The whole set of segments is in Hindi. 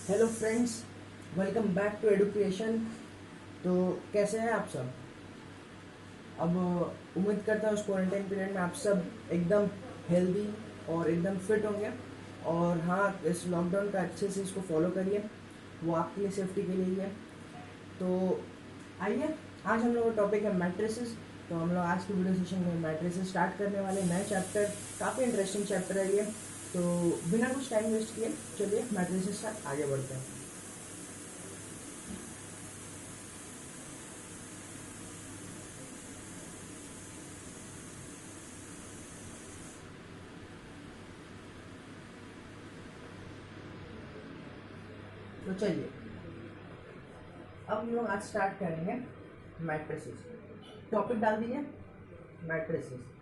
Hello friends, welcome back to education. तो कैसे हैं आप सब? अब उम्मीद करता हूँ उस क्वारंटाइन पीरियड में आप सब एकदम हेल्दी और एकदम फिट होंगे। और हाँ, इस लॉकडाउन का अच्छे से इसको फॉलो करिए, वो आपके लिए सेफ्टी के लिए ही है। तो आइए, आज हम लोग का टॉपिक है मैट्रेसेस। तो हम लोग आज की वीडियो सेशन में मैट्रेसेस स्टार्ट करने वाले नए चैप्टर। काफ़ी इंटरेस्टिंग चैप्टर है ये। तो बिना कुछ टाइम वेस्ट किए चलिए मैट्रेसेस का आगे बढ़ते हैं। तो चलिए, अब हम लोग आज स्टार्ट करेंगे मैट्रेसेस। टॉपिक डाल दीजिए, मैट्रेसेस।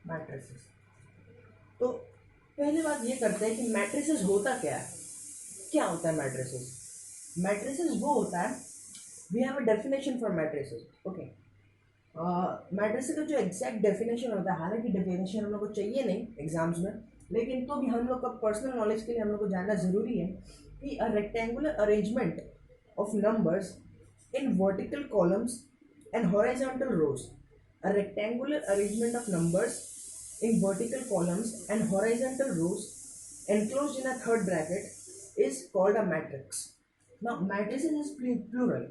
मैट्रेसेस। तो पहले बात ये करते हैं कि मैट्रेसेस होता क्या है। क्या होता है मैट्रेसेस? मैट्रेसेस वो होता है, we have a definition for matrices. Okay, matrices का जो एग्जैक्ट डेफिनेशन होता है, हालांकि डेफिनेशन हम लोग को चाहिए नहीं एग्जाम्स में, लेकिन तो भी हम लोग का पर्सनल नॉलेज के लिए हम लोग को जानना ज़रूरी है कि a rectangular arrangement of numbers in vertical columns and horizontal rows. A rectangular arrangement of numbers in vertical columns and horizontal rows enclosed in a third bracket is called a matrix. Now, matrices is plural.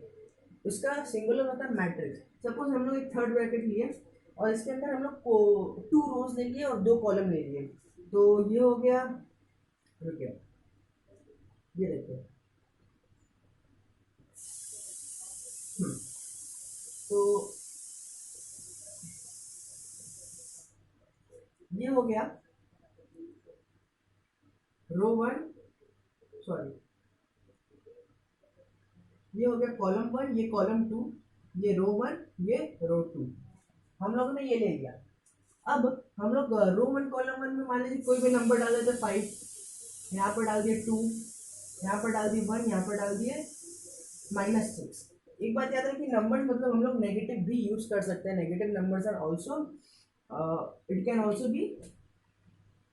उसका सिंगुलर होता है मैट्रिक्स। सपोज हम लोग एक थर्ड ब्रैकेट लिए और इसके अंदर हम लोग 2 रोज ले लिए और 2 कॉलम ले लिए। तो ये हो गया, रुकिए, ये देखिए। तो ये हो गया रो 1, सॉरी, ये हो गया कॉलम 1, ये कॉलम 2, ये रो 1, ये रो 2। हम लोगों ने ये ले लिया। अब हम लोग रो 1 कॉलम 1 में मान लीजिए कोई भी नंबर डाल देते 5, यहाँ पर डाल दिए 2, यहाँ पर डाल दिए 1, यहाँ पर डाल दिए -6। एक बात याद रखिए, नंबर्स मतलब हम लोग नेगेटिव भी यूज कर सकते हैं। Negative numbers are also, it can also be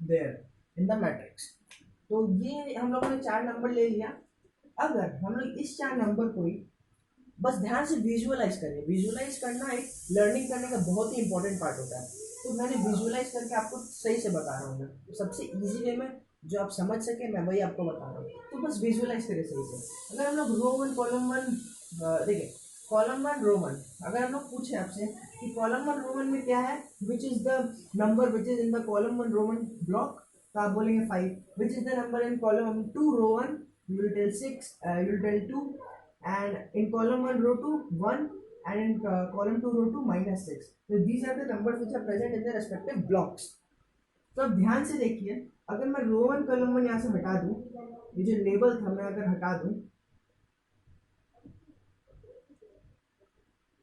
there in the matrix. तो ये हम लोगों ने 4 नंबर ले लिया। अगर हम लोग इस 4 नंबर को ही बस ध्यान से विजुअलाइज करिए। विजुअलाइज करना एक लर्निंग करने का बहुत ही इंपॉर्टेंट पार्ट होता है। तो मैंने विजुअलाइज करके आपको सही से बता रहा हूँ मैं, तो सबसे इजी वे में जो आप समझ सके मैं वही आपको बता रहा हूँ। तो बस विजुअलाइज करिए सही से। अगर हम लोग रो 1 कॉलम 1, देखिए कॉलम 1 रो 1, अगर हम लोग पूछे आपसे कि कॉलम 1 रो 1 में क्या है, which is the number which is in the column 1 row 1 block, तो आप बोलेंगे 5। Which is the number in column 2 row 1, you will tell 6, you will tell 2, and in column 1 row 2 1, and in column 2 row 2 -6. So these are the numbers which are present in their respective blocks. तो अब ध्यान से देखिए, अगर मैं रो 1 कॉलम 1 यहाँ से हटा दूं, ये जो लेबल था मैं अगर हटा दूं,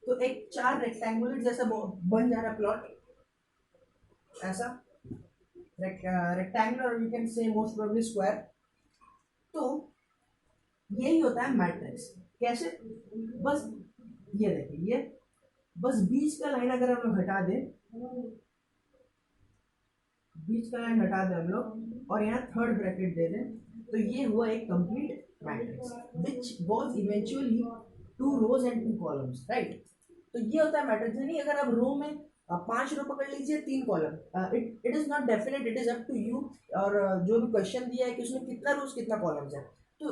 तो एक 4 रेक्टेंगुलर जैसा बन जा रहा प्लॉट, ऐसा rectangular, you can say most probably square. तो यही होता है मैट्रिक्स। कैसे? बस ये देखिए, ये बस बीच का लाइन अगर हम लोग हटा दें, बीच का लाइन हटा दें हम लोग और यहाँ थर्ड ब्रैकेट दे दें, तो ये हुआ एक complete matrix which was eventually 2 rows and 2 columns, right. तो ये होता है मैट्रिक्स। यानी अगर आप रो में 5 रो पकड़ लीजिए, 3 column, it is not definite, it is up to you. और जो भी क्वेश्चन दिया है कि उसमें कितना रोज कितना कॉलम्स है, तो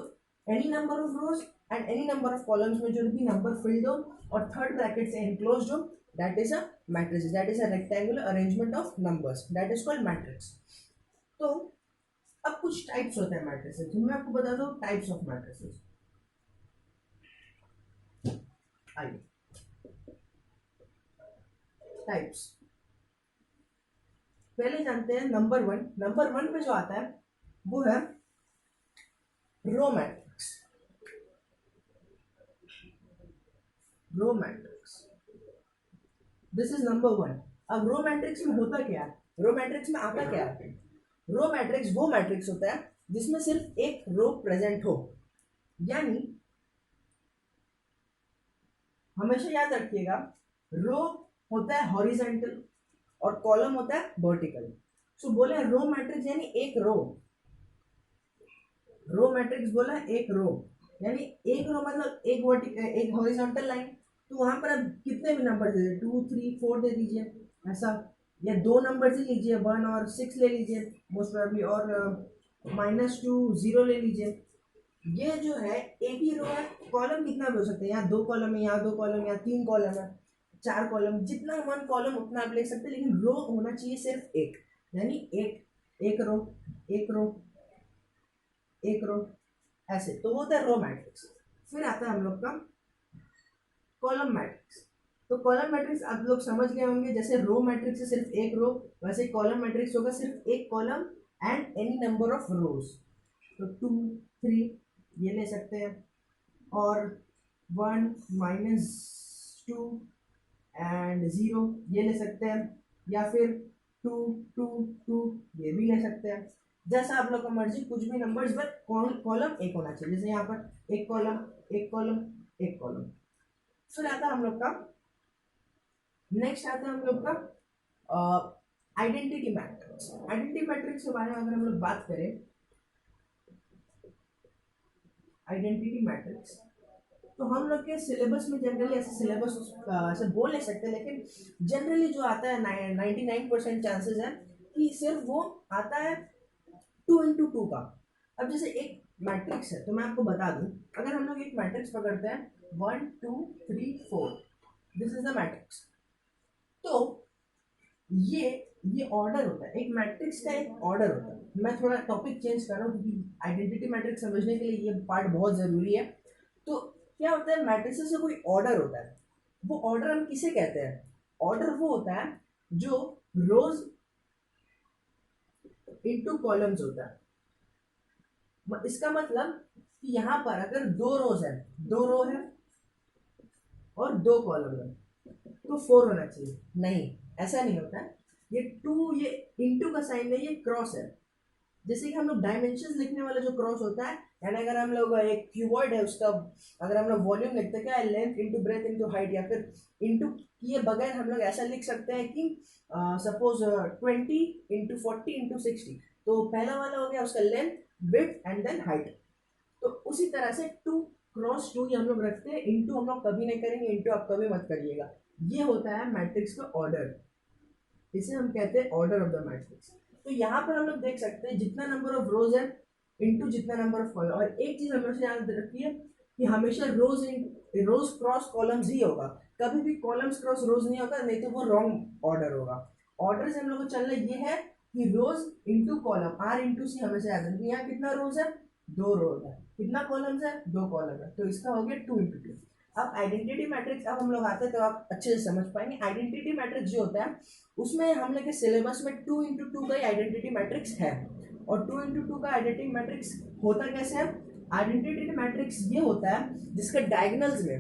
any number of rose and any number of columns में जो भी नंबर फिल्ड हो और थर्ड ब्रैकेट से एनक्लोज्ड हो, that is a matrix, that is a rectangular arrangement of numbers, that is called matrix. तो अब कुछ टाइप्स होते हैं मैट्रिसेस, तो मैं आपको बता दूं टाइप्स ऑफ मैट्रिसेस। आइए, टाइप्स पहले जानते हैं। नंबर 1 पे जो आता है वो है row matrix. Row matrix, this is number 1। अब रो मैट्रिक्स में होता क्या है, रो मैट्रिक्स में आता क्या है? रो मैट्रिक्स वो मैट्रिक्स होता है जिसमें सिर्फ एक रो प्रेजेंट हो। यानी हमेशा याद रखिएगा, रो होता है हॉरिजॉन्टल और कॉलम होता है वर्टिकल। सो बोले रो मैट्रिक्स यानी एक रो मैट्रिक्स बोला एक रो, यानी एक रो मतलब एक वर्टिकल एक हॉरिजॉन्टल लाइन। तो वहां पर आप कितने भी नंबर दे दीजिए, 2 3 4 दे दीजिए ऐसा, या दो नंबर से लीजिए 1 और 6 ले लीजिए मोस्ट प्रोबेबली, और -2 0 ले लीजिए। ये जो है एक ही रो है, कॉलम कितना भी हो सकते हैं, यहाँ 2 कॉलम है, यहाँ 2 कॉलम, यहाँ 3 कॉलम है, 4 कॉलम, जितना मन कॉलम उतना आप ले सकते हैं, लेकिन रो होना चाहिए सिर्फ एक, यानी एक रो एक रो एक रो ऐसे, तो वो होता है रो मैट्रिक्स। फिर आता है हम लोग का कॉलम मैट्रिक्स। तो कॉलम मैट्रिक्स आप लोग समझ गए होंगे, जैसे रो मैट्रिक्स है सिर्फ एक रो, वैसे कॉलम मैट्रिक्स होगा सिर्फ एक column and any number of रोज। तो 2 3 ये ले सकते हैं, और 1 -2 एंड 0 ये ले सकते हैं, या फिर 2 2 2 ये भी ले सकते हैं, जैसा आप लोग का मर्जी, कुछ भी नंबर्स, बट कॉलम एक होना चाहिए। जैसे यहाँ पर एक कॉलम एक कॉलम एक कॉलम। फिर आता है हम लोग का नेक्स्ट आता है हम लोग का आइडेंटिटी मैट्रिक्स। आइडेंटिटी मैट्रिक्स के बारे में अगर हम लोग बात करें, आइडेंटिटी मैट्रिक्स तो हम लोग के सिलेबस में जनरली ऐसे सिलेबस ऐसे बोल नहीं सकते, लेकिन जनरली जो आता है 99% चांसेस है कि सिर्फ वो आता है 2 × 2 का। अब जैसे एक मैट्रिक्स है, तो मैं आपको बता दूं, अगर हम लोग एक मैट्रिक्स पकड़ते हैं 1 2 3 4, दिस इज द मैट्रिक्स। तो ये ऑर्डर होता है, एक मैट्रिक्स का एक ऑर्डर होता है। मैं थोड़ा टॉपिक चेंज कर रहा हूँ क्योंकि आइडेंटिटी मैट्रिक्स समझने के लिए ये पार्ट बहुत जरूरी है। तो क्या होता है, मैट्रिक्स से कोई ऑर्डर होता है, वो ऑर्डर हम किसे कहते हैं? ऑर्डर वो होता है जो रोज इनटू कॉलम्स होता है। इसका मतलब कि यहाँ पर अगर 2 रोज है, 2 रो है और 2 कॉलम है, तो 4 होना चाहिए। नहीं, ऐसा नहीं होता है। ये 2 ये इनटू का साइन है, ये क्रॉस है। जैसे कि हम लोग डायमेंशंस लिखने वाला जो क्रॉस होता है, यानी अगर हम लोग एक क्यूबॉइड है उसका, अगर हम लोग वॉल्यूम लिखते हैं क्या, length into breadth into height, या फिर इनटू किए बगैर हम लोग ऐसा लिख सकते हैं कि सपोज 20 × 40 × 60, तो पहला वाला हो गया उसका length, breadth and then height. तो उसी तरह से 2 × 2 ये हम लोग रखते हैं, इनटू हम लोग कभी नहीं करेंगे, इनटू आप कभी मत करिएगा। ये होता है मैट्रिक्स का ऑर्डर, इसे हम कहते हैं ऑर्डर ऑफ द मैट्रिक्स। तो यहाँ पर हम लोग देख सकते हैं जितना नंबर ऑफ रोज है इनटू जितना नंबर ऑफ कॉलम। और एक चीज हमेशा याद रखिए कि हमेशा रोज क्रॉस कॉलम्स ही होगा, कभी भी कॉलम्स क्रॉस रोज नहीं होगा, नहीं तो वो रॉन्ग ऑर्डर होगा। ऑर्डर से हम लोग को चलना ये है कि rows into column, R into C हमेशा याद रखिए। यहाँ कितना रोज है, 2 रोज है, कितना कॉलम्स है, 2 कॉलम है, तो इसका हो गया 2 × 2। अब आइडेंटिटी मैट्रिक्स अब हम लोग आते हैं तो आप अच्छे से समझ पाएंगे। आइडेंटिटी मैट्रिक्स जो होता है उसमें हम लोग के सिलेबस में 2 × 2 का ही आइडेंटिटी मैट्रिक्स है। और 2 × 2 का आइडेंटिटी मैट्रिक्स होता कैसे है? आइडेंटिटी मैट्रिक्स ये होता है जिसके डायगोनल्स में,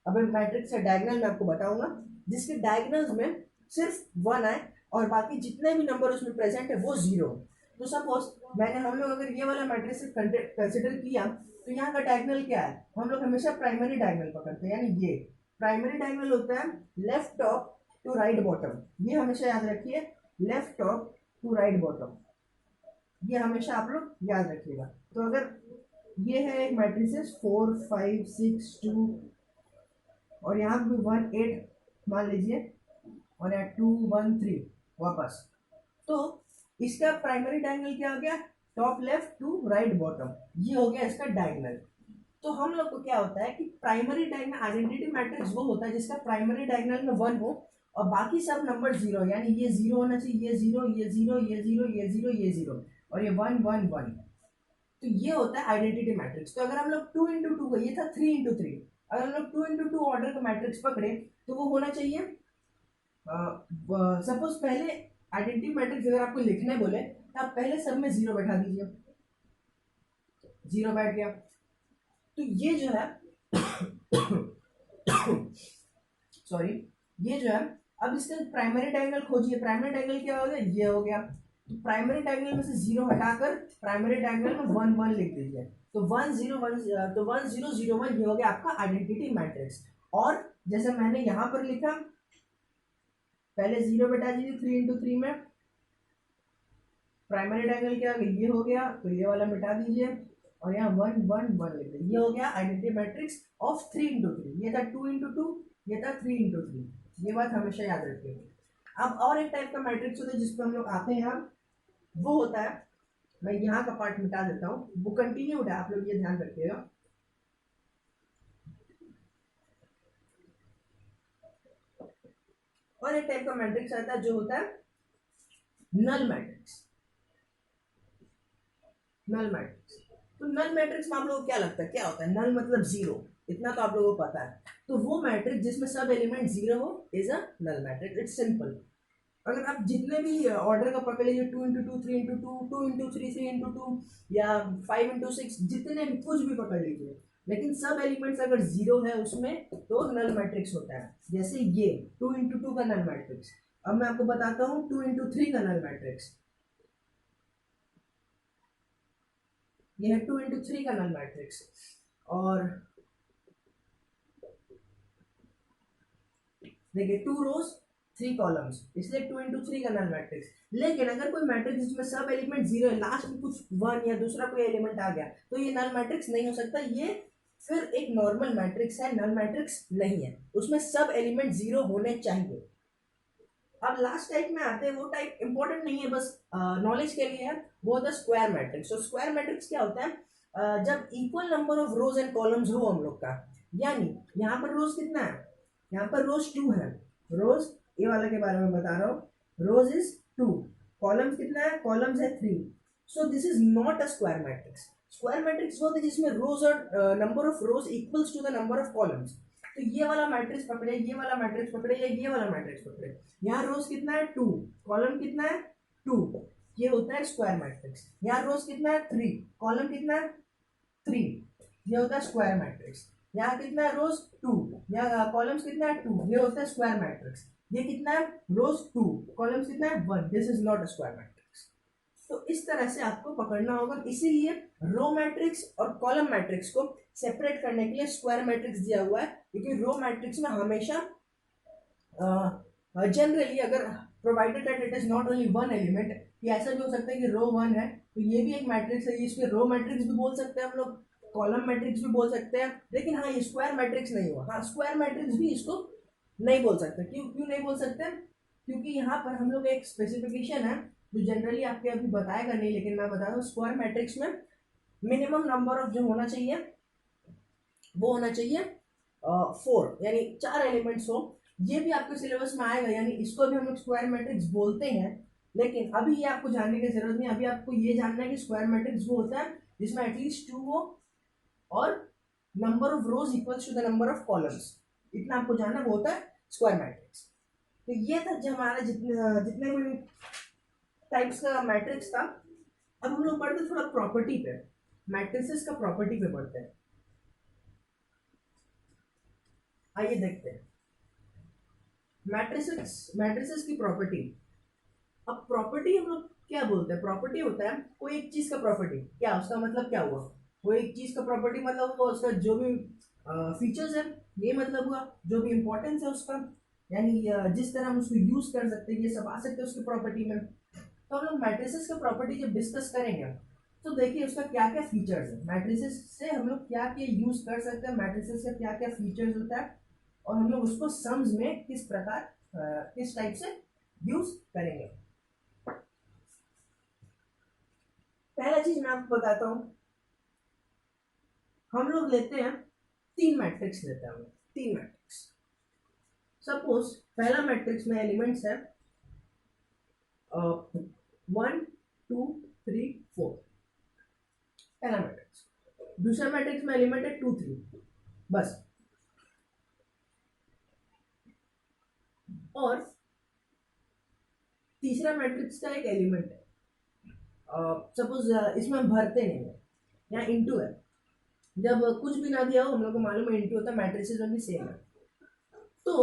अब मैट्रिक्स का डायगोनल मैं आपको बताऊंगा, जिसके डायगोनल्स में सिर्फ 1 आए और बाकी जितने भी नंबर उसमें प्रेजेंट है वो 0। तो सपोज मैंने हम लोग अगर ये वाला मैट्रिक्स कंसिडर किया, तो यहाँ का डायगोनल क्या है, हम लोग हमेशा प्राइमरी डायगोनल पकड़ते हैं, यानी ये प्राइमरी डायगोनल होता है left top to right bottom. ये हमेशा याद रखिए, left top to right bottom, ये हमेशा आप लोग याद रखिएगा। तो अगर ये है एक मैट्रिसेस 4 5 6 2 और यहाँ भी 1 8 मान लीजिए, और यहाँ 2 1 3 वापस, तो इसका प्राइमरी डायगोनल क्या हो गया, top left to right bottom, ये हो गया इसका डायगोनल। तो हम लोग को क्या होता है कि प्राइमरी डायगोनल आइडेंटिटी मैट्रिक्स वो होता है जिसका प्राइमरी डायगोनल में 1 हो और बाकी सब नंबर 0, यानी ये 0 होना चाहिए, ये 0 ये 0 ये 0 ये 0 ये 0 और ये 1 1 1। तो ये होता है आइडेंटिटी मैट्रिक्स। तो अगर हम लोग 2 × 2 का, ये था 3 × 3, अगर हम लोग 2 × 2 ऑर्डर का मैट्रिक्स पकड़े तो वो होना चाहिए, सपोज पहले आइडेंटिटी मैट्रिक्स अगर आपको लिखने बोले तो आप पहले सब में 0 बैठा दीजिए, 0 बैठ गया। तो ये जो है सॉरी, ये जो है, अब इसका प्राइमरी डायगोनल खोजिए, प्राइमरी डायगोनल क्या हो गया, ये हो गया। तो प्राइमरी डायगोनल में से 0 हटाकर प्राइमरी डायगोनल में 1 1 लिख दीजिए, तो 1001 ये हो गया आपका आइडेंटिटी मैट्रिक्स। और जैसे मैंने यहां पर लिखा, पहले 0 बेटा जी 3 × 3 में प्राइमरी डायगोनल क्या हो गया, ये हो गया, तो ये वाला मिटा दीजिए और यहाँ 1 1 1 लिख दीजिए। ये हो गया आइडेंटिटी मैट्रिक्स ऑफ 3 × 3। ये था 2 × 2, ये था 3 × 3। ये बात हमेशा याद रखिएगा। अब और एक टाइप का मैट्रिक्स होता है जिसपे हम लोग आते हैं, हम वो होता है, मैं यहाँ का पार्ट मिटा देता हूँ, वो कंटिन्यूड है, आप लोग ये ध्यान रखिएगा। और एक टाइप का मैट्रिक्स आता है जो होता है नल मैट्रिक्स। नल मैट्रिक्स, तो नल मैट्रिक्स में आप लोगों को क्या लगता है क्या होता है? नल मतलब जीरो, इतना तो आप लोगों को पता है। तो वो मैट्रिक्स जिसमें सब एलिमेंट जीरो हो is a null matrix. It's simple. अगर आप जितने भी ऑर्डर का पकड़ लीजिए, 2 × 2, 3 × 2, 2 × 3, 3 × 2 या 5 × 6, जितने भी कुछ भी पकड़ लीजिए, लेकिन सब एलिमेंट्स अगर जीरो है उसमें तो नल मैट्रिक्स होता है। जैसे ये 2 × 2 का नल मैट्रिक्स। अब मैं आपको बताता हूँ 2 × 3 का नल मैट्रिक्स। ये है 2 × 3 का नल मैट्रिक्स। और देखिए 2 रोज 3 कॉलम्स, इसलिए 2 × 3 का नल मैट्रिक्स। लेकिन अगर कोई मैट्रिक्स जिसमें सब एलिमेंट जीरो है, लास्ट में कुछ 1 या दूसरा कोई एलिमेंट आ गया, तो ये नल मैट्रिक्स नहीं हो सकता। ये फिर एक नॉर्मल मैट्रिक्स है, नल मैट्रिक्स नहीं है। उसमें सब एलिमेंट जीरो होने चाहिए। अब लास्ट टाइप में आते हैं, वो टाइप इंपॉर्टेंट नहीं है, बस नॉलेज के लिए है। वो होता है स्क्वायर मैट्रिक्स। तो स्क्वायर मैट्रिक्स क्या होता है? जब equal number of rose and columns हो हम लोग का, यानी यहाँ पर रोज कितना है, यहाँ पर रोज 2 है। रोज, ये वाला के बारे में बता रहा हूँ, रोज इज 2, कॉलम्स कितना है, कॉलम्स है 3। So this is not a square matrix. Square matrix वो होता है जिसमें रोज और number of rows equals to the number of columns. तो ये वाला मैट्रिक्स पकड़े, ये वाला मैट्रिक्स पकड़े, या ये वाला मैट्रिक्स पकड़े, यहाँ रोज कितना है 2, कॉलम कितना है 2, ये होता है स्क्वायर मैट्रिक्स। यहाँ रोज कितना है 3, कॉलम कितना है 3, ये होता है स्क्वायर मैट्रिक्स। यहाँ कितना है रोज 2, यहाँ कॉलम्स कितना है 2, ये होता है स्क्वायर मैट्रिक्स। ये कितना है रोज 2, कॉलम्स कितना है 1, this is not a square matrix. तो इस तरह से आपको पकड़ना होगा। इसीलिए रो मैट्रिक्स और कॉलम मैट्रिक्स को सेपरेट करने के लिए स्क्वायर मैट्रिक्स दिया हुआ है, क्योंकि रो मैट्रिक्स में हमेशा जनरली अगर provided that it is not only one element, कि ऐसा भी हो सकता है कि रो 1 है तो ये भी एक मैट्रिक्स है, इसके रो मैट्रिक्स भी बोल सकते हैं हम लोग, कॉलम मैट्रिक्स भी बोल सकते हैं। लेकिन हाँ, ये स्क्वायर मैट्रिक्स नहीं हुआ। हाँ, स्क्वायर मैट्रिक्स भी इसको नहीं बोल सकते। क्यों क्यों नहीं बोल सकते? क्योंकि यहाँ पर हम लोग एक स्पेसिफिकेशन है जो जनरली आपके अभी बताएगा नहीं, लेकिन मैं बता रहा हूँ। स्क्वायर मैट्रिक्स में मिनिमम नंबर ऑफ जो होना चाहिए वो होना चाहिए 4, यानी 4 एलिमेंट्स हो। ये भी आपके सिलेबस में आएगा, यानी इसको भी हम लोग स्क्वायर मैट्रिक्स बोलते हैं। लेकिन अभी ये आपको जानने की जरूरत नहीं। अभी आपको ये जानना है कि स्क्वायर मैट्रिक्स वो होता है जिसमें एटलीस्ट 2 हो और number of rows equals to the number of columns, इतना आपको जानना, वो होता है स्क्वायर मैट्रिक्स। तो ये था जो हमारा जितने जितने भी टाइप्स का मैट्रिक्स था। अब हम लोग पढ़ते थोड़ा प्रॉपर्टी पे, मैट्रिसेस का प्रॉपर्टी पे पढ़ते हैं। आइए देखते हैं मैट्रिसेस की प्रॉपर्टी। अब प्रॉपर्टी हम लोग क्या बोलते हैं? प्रॉपर्टी होता है कोई एक चीज का प्रॉपर्टी। क्या उसका मतलब क्या हुआ? कोई एक चीज का प्रॉपर्टी मतलब हुआ उसका जो भी फीचर्स है, ये मतलब हुआ जो भी इंपॉर्टेंस है उसका, यानी जिस तरह हम उसको यूज कर सकते हैं, ये सब आ सकते हैं उसकी प्रॉपर्टी में। तो हम लोग मैट्रिसेस का प्रॉपर्टी जब डिस्कस करेंगे तो देखिए उसका क्या क्या फीचर्स है, मैट्रिसेस से हम लोग क्या क्या यूज कर सकते हैं, मैट्रिसेस का क्या क्या फीचर्स होता है, और हम लोग उसको सम्स में किस प्रकार किस टाइप से यूज करेंगे। पहला चीज मैं आपको बताता हूं, हम लोग लेते हैं 3 मैट्रिक्स लेते हैं हम लोग, 3 मैट्रिक्स। सपोज पहला मैट्रिक्स में एलिमेंट्स है 1 2 3 4, पहला मैट्रिक्स। दूसरा मैट्रिक्स में एलिमेंट है 2 3, बस। और तीसरा मैट्रिक्स का एक एलिमेंट है, सपोज इसमें हम भरते नहीं है, यहाँ इंटू है। जब कुछ भी ना दिया हो, हम लोग को मालूम है इंटू होता है, मैट्रिसेस में भी सेम है। तो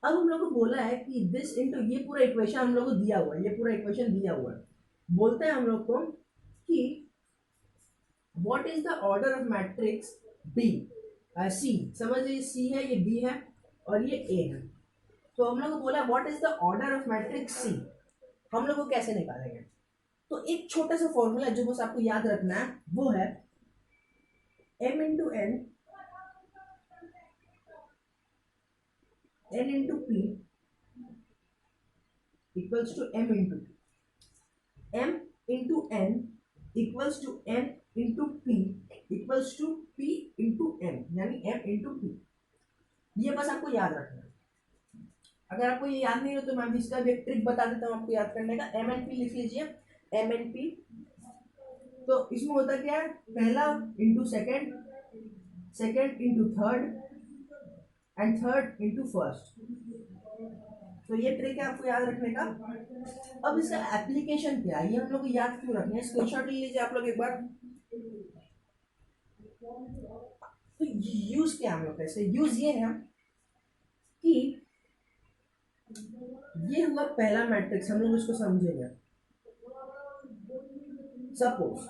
अब हम लोग को बोला है कि दिस इंटू, ये पूरा इक्वेशन हम लोग को दिया हुआ है, ये पूरा इक्वेशन दिया हुआ है। बोलते हैं हम लोग को कि what is the order of matrix B C, समझ लीजिए सी है, ये बी है और ये ए है। तो हम लोग को बोला what is the order of matrix C, हम लोग को कैसे निकालेंगे। तो एक छोटा सा फॉर्मूला जो बस आपको याद रखना है वो है m into n n into P equals to m into m into n equals to n into p equals to p into m, यानी m इंटू p। ये बस आपको याद रखना है। अगर आपको ये याद नहीं हो तो मैं भी इसका भी एक ट्रिक बता देता हूँ आपको याद करने का। एम एन पी लिख लीजिए, एम एन पी। तो इसमें होता क्या है, पहला into second, second into third and third into first. तो ये ट्रिक है आपको याद रखने का। अब इसका एप्लीकेशन क्या है, ये हम लोग को याद क्यों रखना है, स्क्रीनशॉट ले लीजिए आप लोग एक बार। तो यूज क्या हम लोग का, इसका यूज ये है कि ये हुआ पहला मैट्रिक्स, हम लोग इसको समझेंगे। सपोज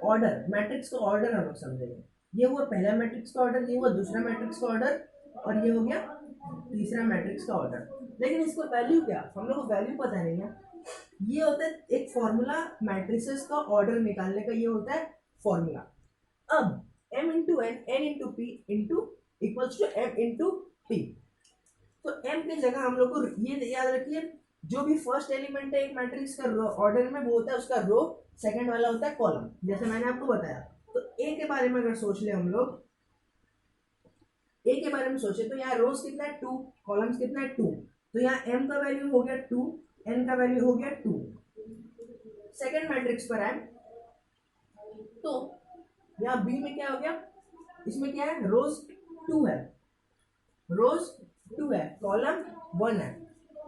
ऑर्डर, मैट्रिक्स का ऑर्डर हम लोग समझेंगे। ये हुआ पहला मैट्रिक्स का ऑर्डर, ये हुआ दूसरा मैट्रिक्स का ऑर्डर और ये हो गया तीसरा मैट्रिक्स का ऑर्डर। लेकिन इसको वैल्यू क्या, हम लोग को वैल्यू पता नहीं है। ये होता है एक फॉर्मूला मैट्रिसेस का ऑर्डर निकालने का, ये होता है फॉर्मूला। अब m into N, N into P into equals to m into P. तो m की जगह हम लोग को ये याद रखिए, जो भी फर्स्ट एलिमेंट है एक मैट्रिक्स का ऑर्डर में वो होता है उसका रो, सेकंड वाला होता है कॉलम, जैसे मैंने आपको बताया। तो ए के बारे में अगर सोच ले हम लोग, ए के बारे में सोचे तो यहाँ रोज कितना है 2, कॉलम्स कितना है 2। तो यहाँ m का वैल्यू हो गया 2, n का वैल्यू हो गया 2। सेकंड मैट्रिक्स पर आए तो यहाँ बी में क्या हो गया, इसमें क्या है, रोज 2 है, रोज 2 है, कॉलम 1 है।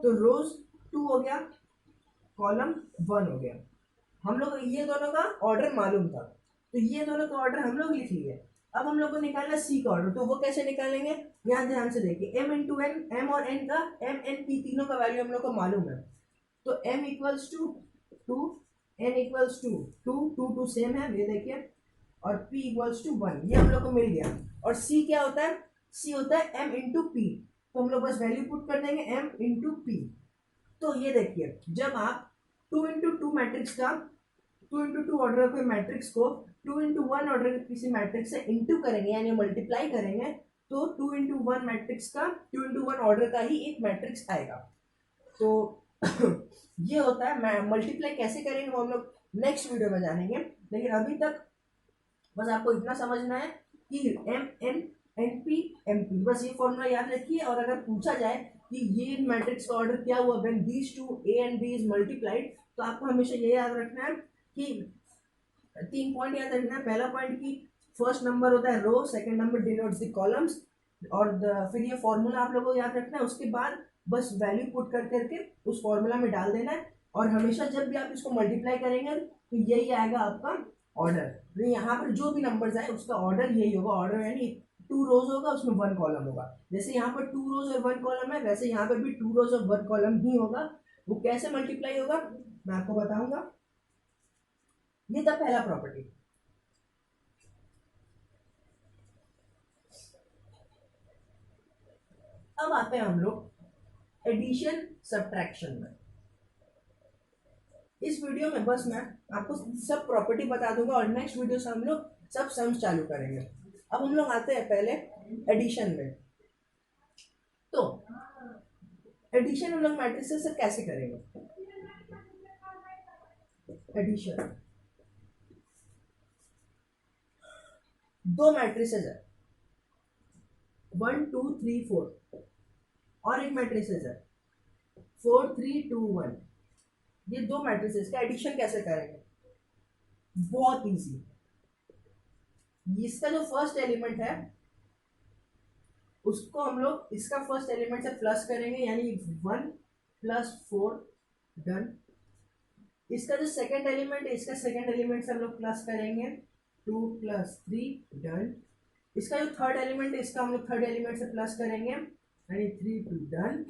तो रोज 2 हो गया, कॉलम 1 हो गया। हम लोग ये दोनों का ऑर्डर मालूम था, तो ये दोनों का ऑर्डर हम लोग लिख लिए। अब हम लोग को निकालना सी का ऑर्डर, तो वो कैसे निकालेंगे, यहाँ ध्यान से देखिए। m इंटू एन, एम और n का, m n p तीनों का वैल्यू हम लोग को मालूम है। तो m equals to 2, n equals to 2, 2 2 same है ये देखिए, और p इक्वल्स टू 1, ये हम लोग को मिल गया। और c क्या होता है, c होता है m इंटू पी। तो हम लोग बस वैल्यू पुट कर देंगे m इंटू पी। तो ये देखिए, जब आप 2 इंटू 2 मैट्रिक्स का, 2 इंटू 2 ऑर्डर के मैट्रिक्स को 2 इंटू 1 ऑर्डर के किसी मैट्रिक्स से इंटू करेंगे यानी मल्टीप्लाई करेंगे, तो 2 इंटू 1 मैट्रिक्स का 2 इंटू 1 ऑर्डर का ही एक मैट्रिक्स आएगा। तो ये होता है। मल्टीप्लाई कैसे करेंगे वो हम लोग नेक्स्ट वीडियो में जानेंगे, लेकिन अभी तक बस आपको इतना समझना है कि M N N P M P, बस ये फॉर्मूला याद रखिए। और अगर पूछा जाए कि ये मैट्रिक्स का ऑर्डर क्या हुआ when these two A and B is multiplied, तो आपको हमेशा ये याद रखना है कि 3 पॉइंट याद रखना है। पहला पॉइंट की फर्स्ट नंबर होता है row, second number denotes the columns, और फिर ये फॉर्मूला आप लोगों को याद रखना है। उसके बाद बस वैल्यू पुट कर करके उस फॉर्मूला में डाल देना है, और हमेशा जब भी आप इसको मल्टीप्लाई करेंगे तो यही आएगा आपका ऑर्डर। तो यहाँ पर जो भी नंबर्स आए उसका ऑर्डर यही होगा। ऑर्डर यानी 2 रोज होगा, उसमें 1 कॉलम होगा। जैसे यहाँ पर 2 रोज और 1 कॉलम है, वैसे यहाँ पर भी 2 रोज और 1 कॉलम ही होगा। वो कैसे मल्टीप्लाई होगा मैं आपको बताऊंगा। ये था पहला प्रॉपर्टी। अब आते हैं हम लोग एडिशन सब्ट्रैक्शन में। इस वीडियो में बस मैं आपको सब प्रॉपर्टी बता दूंगा और नेक्स्ट वीडियो से हम लोग सब सम्स चालू करेंगे। अब हम लोग आते हैं पहले एडिशन में। तो एडिशन हम लोग मैट्रिसेस से कैसे करेंगे, एडिशन 2 मैट्रिसेस है 1 2 3 4, और एक मैट्रिसेस है 4 3 2 1। ये 2 मैट्रिसेस का एडिशन कैसे करेंगे, बहुत इजी। इसका जो फर्स्ट एलिमेंट है उसको हम लोग इसका फर्स्ट एलिमेंट से प्लस करेंगे, यानी 1 प्लस 4 डन। इसका जो सेकंड एलिमेंट है इसका सेकंड एलिमेंट से हम लोग प्लस करेंगे 2 प्लस 3 डन। इसका जो थर्ड एलिमेंट है इसका हम लोग थर्ड एलिमेंट से प्लस करेंगे यानी 3 2 डन।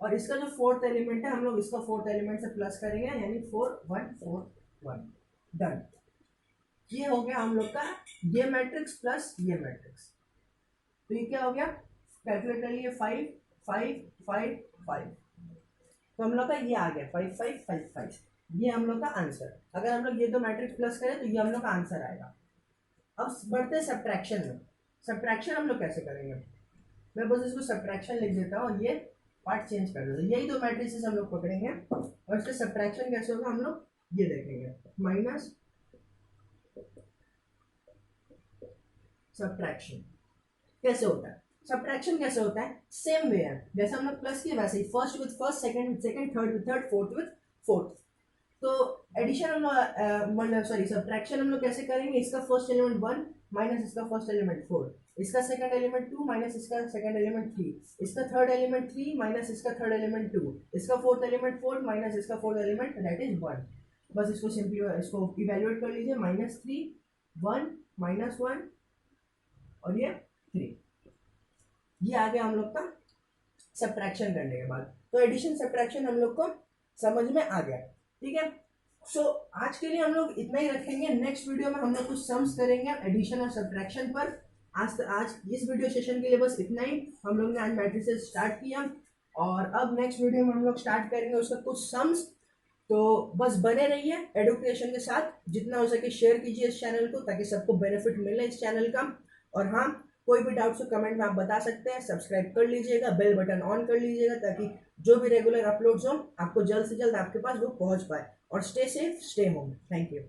और इसका जो फोर्थ एलिमेंट है हम लोग इसका फोर्थ एलिमेंट से प्लस करेंगे यानी 4 1 4 1 डन। ये हो गया हम लोग का ये मैट्रिक्स प्लस ये मैट्रिक्स। तो ये क्या हो गया, कैलकुलेट कर लिए 5 5 5 5, तो हम लोग का ये आ गया 5 5 5 5। ये हम लोग का आंसर। अगर हम लोग ये दो मैट्रिक्स प्लस करें तो ये हम लोग का आंसर आएगा। अब बढ़ते हैं सब्ट्रैक्शन में। सब्ट्रैक्शन हम लोग कैसे करेंगे, मैं बस इसको सब्ट्रैक्शन लिख देता हूँ और ये पार्ट चेंज कर देता हूँ। यही दो मैट्रिसेस हम लोग पकड़ेंगे और इसका सब्ट्रैक्शन कैसे होगा हम लोग ये देखेंगे। माइनस सब्ट्रैक्शन कैसे होता है, सब्ट्रैक्शन कैसे होता है, सेम वे है जैसे हम लोग प्लस किए वैसे ही, first with first, second with second, third with third, fourth with fourth. तो एडिशन हम लोग सॉरी सब्ट्रैक्शन हम लोग कैसे करेंगे, इसका फर्स्ट एलिमेंट 1 माइनस इसका फर्स्ट एलिमेंट 4, इसका सेकंड एलिमेंट 2 माइनस इसका सेकंड एलिमेंट 3, इसका थर्ड एलिमेंट 3 माइनस इसका थर्ड एलिमेंट 2, इसका फोर्थ एलिमेंट 4 माइनस इसका फोर्थ एलिमेंट दैट इज 1। बस इसको सिंपली इसको इवैल्यूएट कर लीजिए, -3 1 -1 और ये 3। ये आ गया हम लोग का सब्ट्रैक्शन करने के बाद। तो एडिशन सब्ट्रैक्शन हम लोग को समझ में आ गया, ठीक है। सो आज के लिए हम लोग इतना ही रखेंगे। नेक्स्ट वीडियो में हम लोग कुछ सम्स करेंगे एडिशन और सब्ट्रैक्शन पर। आज इस वीडियो सेशन के लिए बस इतना ही। हम लोग ने आज मैट्रिसेस स्टार्ट किया और अब नेक्स्ट वीडियो में हम लोग स्टार्ट करेंगे उसका कुछ सम्स। तो बस बने रहिए एडुकेशन के साथ, जितना हो सके शेयर कीजिए इस चैनल को ताकि सबको बेनिफिट मिले इस चैनल का। और हाँ, कोई भी डाउट्स हो कमेंट में आप बता सकते हैं। सब्सक्राइब कर लीजिएगा, बेल बटन ऑन कर लीजिएगा ताकि जो भी रेगुलर अपलोड्स हो आपको जल्द से जल्द आपके पास वो पहुंच पाए। और stay safe, stay home. Thank you.